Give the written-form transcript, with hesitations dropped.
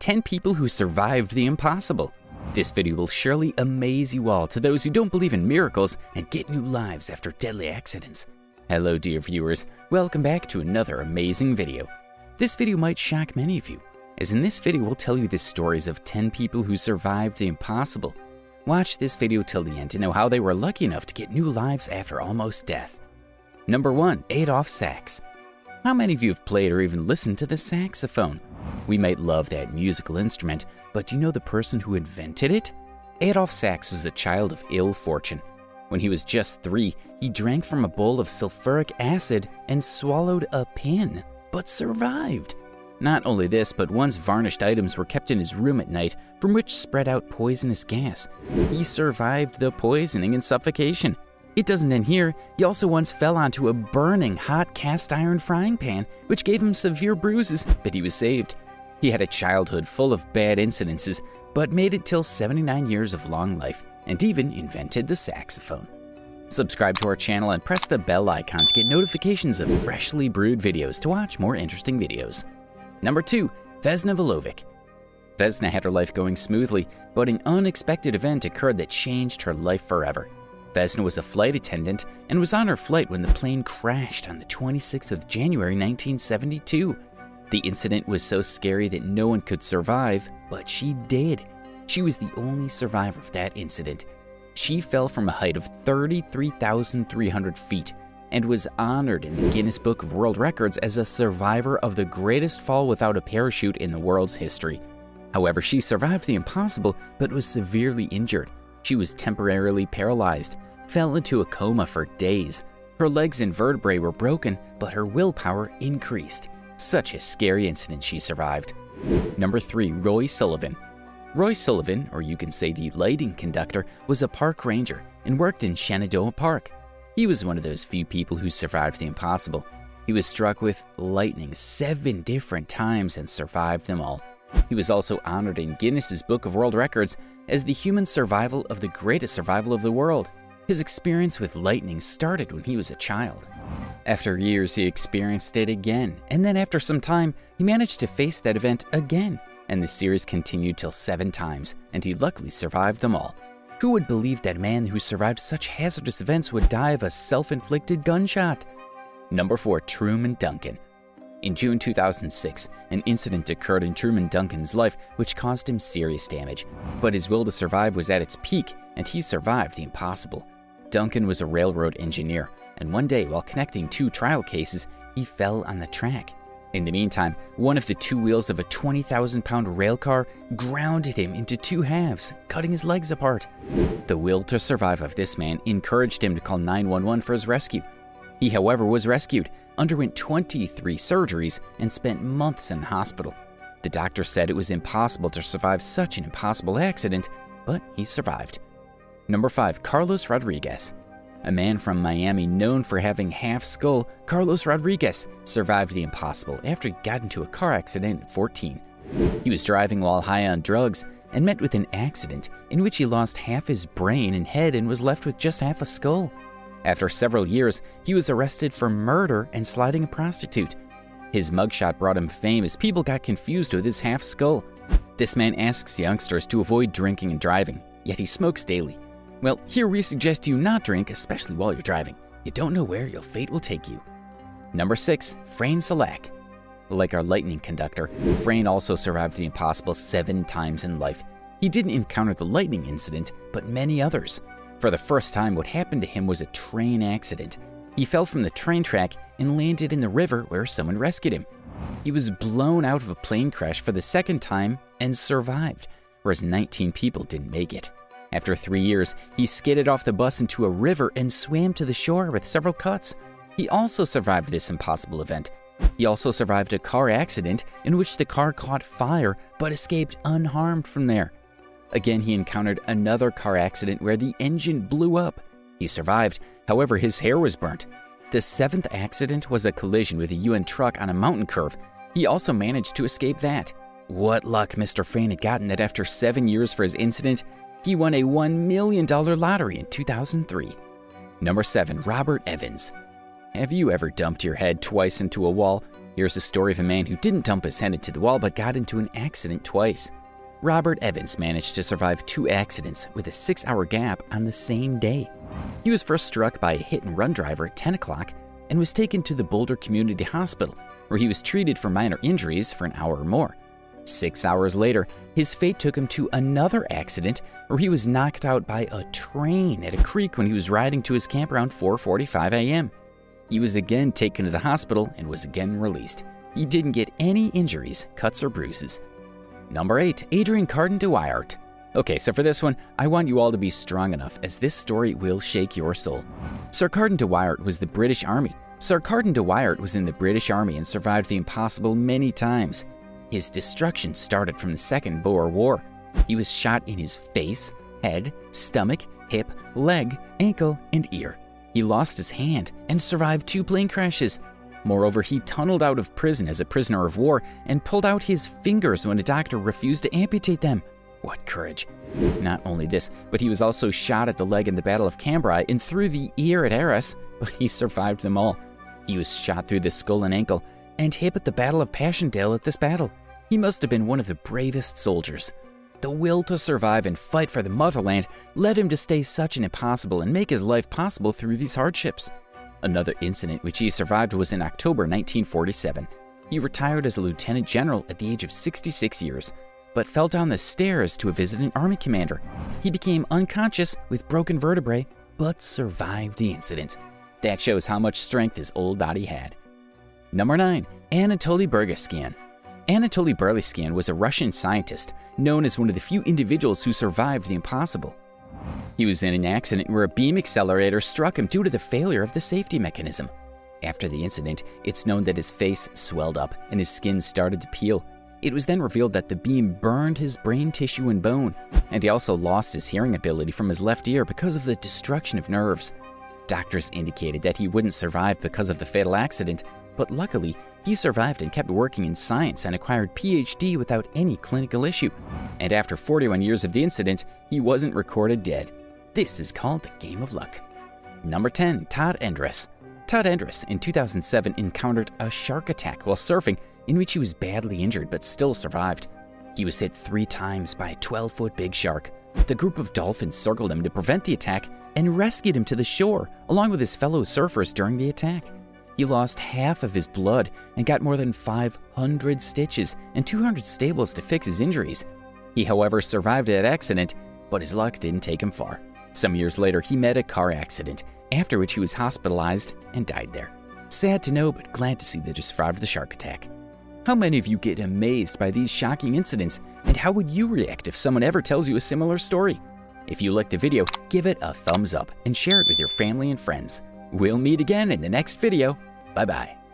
10 people who survived the impossible. This video will surely amaze you all, to those who don't believe in miracles and get new lives after deadly accidents. Hello dear viewers, welcome back to another amazing video. This video might shock many of you, as in this video we'll tell you the stories of 10 people who survived the impossible. Watch this video till the end to know how they were lucky enough to get new lives after almost death. Number 1. Adolphe Sax. How many of you have played or even listened to the saxophone? We might love that musical instrument, but do you know the person who invented it? Adolphe Sax was a child of ill fortune. When he was just 3, he drank from a bowl of sulfuric acid and swallowed a pin, but survived. Not only this, but once varnished items were kept in his room at night from which spread out poisonous gas. He survived the poisoning and suffocation. It doesn't end here. He also once fell onto a burning hot cast iron frying pan, which gave him severe bruises, but he was saved. He had a childhood full of bad incidences, but made it till 79 years of long life, and even invented the saxophone. Subscribe to our channel and press the bell icon to get notifications of freshly brewed videos to watch more interesting videos. Number 2. Vesna Vulović. Vesna had her life going smoothly, but an unexpected event occurred that changed her life forever. Vesna was a flight attendant and was on her flight when the plane crashed on the 26th of January 1972. The incident was so scary that no one could survive, but she did. She was the only survivor of that incident. She fell from a height of 33,300 feet and was honored in the Guinness Book of World Records as a survivor of the greatest fall without a parachute in the world's history. However, she survived the impossible but was severely injured. She was temporarily paralyzed, fell into a coma for days. Her legs and vertebrae were broken, but her willpower increased. Such a scary incident she survived. Number 3. Roy Sullivan. Roy Sullivan, or you can say the lighting conductor, was a park ranger and worked in Shenandoah Park. He was one of those few people who survived the impossible. He was struck with lightning 7 different times and survived them all. He was also honored in Guinness's Book of World Records as the human survival of the greatest survival of the world. His experience with lightning started when he was a child. After years, he experienced it again, and then after some time, he managed to face that event again, and the series continued till 7 times, and he luckily survived them all. Who would believe that a man who survived such hazardous events would die of a self-inflicted gunshot? Number 4. Truman Duncan. In June 2006, an incident occurred in Truman Duncan's life which caused him serious damage, but his will to survive was at its peak, and he survived the impossible. Duncan was a railroad engineer, and one day while connecting 2 trial cases, he fell on the track. In the meantime, one of the 2 wheels of a 20,000-pound rail car grounded him into 2 halves, cutting his legs apart. The will to survive of this man encouraged him to call 911 for his rescue. He, however, was rescued, underwent 23 surgeries, and spent months in the hospital. The doctor said it was impossible to survive such an impossible accident, but he survived. Number 5. Carlos Rodriguez. A man from Miami known for having half skull, Carlos Rodriguez survived the impossible after he got into a car accident at 14. He was driving while high on drugs and met with an accident in which he lost half his brain and head and was left with just half a skull. After several years, he was arrested for murder and sliding a prostitute. His mugshot brought him fame as people got confused with his half skull. This man asks youngsters to avoid drinking and driving, yet he smokes daily. Well, here we suggest you not drink, especially while you're driving. You don't know where your fate will take you. Number 6. Frane Selak. Like our lightning conductor, Frane also survived the impossible 7 times in life. He didn't encounter the lightning incident, but many others. For the first time, what happened to him was a train accident. He fell from the train track and landed in the river where someone rescued him. He was blown out of a plane crash for the 2nd time and survived, whereas 19 people didn't make it. After 3 years, he skidded off the bus into a river and swam to the shore with several cuts. He also survived this impossible event. He also survived a car accident in which the car caught fire but escaped unharmed from there. Again, he encountered another car accident where the engine blew up. He survived, however, his hair was burnt. The 7th accident was a collision with a UN truck on a mountain curve. He also managed to escape that. What luck Mr. Frane had gotten that after 7 years for his incident, he won a $1 million lottery in 2003. Number 7. Robert Evans. Have you ever dumped your head twice into a wall? Here's a story of a man who didn't dump his head into the wall but got into an accident twice. Robert Evans managed to survive 2 accidents with a 6-hour gap on the same day. He was first struck by a hit-and-run driver at 10 o'clock and was taken to the Boulder Community Hospital, where he was treated for minor injuries for an hour or more. 6 hours later, his fate took him to another accident where he was knocked out by a train at a creek when he was riding to his camp around 4:45 a.m. He was again taken to the hospital and was again released. He didn't get any injuries, cuts, or bruises. Number 8. Adrian Carton to Wiart. Okay, so for this one, I want you all to be strong enough, as this story will shake your soul. Sir Carton de Wiart was the British Army. Sir Carton de Wiart was in the British Army and survived the impossible many times. His destruction started from the Second Boer War. He was shot in his face, head, stomach, hip, leg, ankle, and ear. He lost his hand and survived 2 plane crashes. Moreover, he tunneled out of prison as a prisoner of war and pulled out his fingers when a doctor refused to amputate them. What courage. Not only this, but he was also shot at the leg in the Battle of Cambrai and through the ear at Arras, but he survived them all. He was shot through the skull and ankle and hip at the Battle of Passchendaele at this battle. He must have been one of the bravest soldiers. The will to survive and fight for the motherland led him to stay such an impossible and make his life possible through these hardships. Another incident which he survived was in October 1947. He retired as a lieutenant general at the age of 66 years, but fell down the stairs to visit an army commander. He became unconscious with broken vertebrae, but survived the incident. That shows how much strength his old body had. Number 9. Anatoli Bugorskiion. Anatoli Bugorskiion was a Russian scientist, known as one of the few individuals who survived the impossible. He was in an accident where a beam accelerator struck him due to the failure of the safety mechanism. After the incident, it's known that his face swelled up and his skin started to peel. It was then revealed that the beam burned his brain tissue and bone, and he also lost his hearing ability from his left ear because of the destruction of nerves. Doctors indicated that he wouldn't survive because of the fatal accident, but luckily, he survived and kept working in science and acquired PhD without any clinical issue. And after 41 years of the incident, he wasn't recorded dead. This is called the game of luck. Number 10. Todd Endris. Todd Endris in 2007 encountered a shark attack while surfing in which he was badly injured but still survived. He was hit 3 times by a 12-foot big shark. The group of dolphins circled him to prevent the attack and rescued him to the shore along with his fellow surfers during the attack. He lost half of his blood and got more than 500 stitches and 200 staples to fix his injuries. He, however, survived that accident, but his luck didn't take him far. Some years later, he met a car accident, after which he was hospitalized and died there. Sad to know, but glad to see that he survived the shark attack. How many of you get amazed by these shocking incidents, and how would you react if someone ever tells you a similar story? If you liked the video, give it a thumbs up and share it with your family and friends. We'll meet again in the next video. Bye-bye.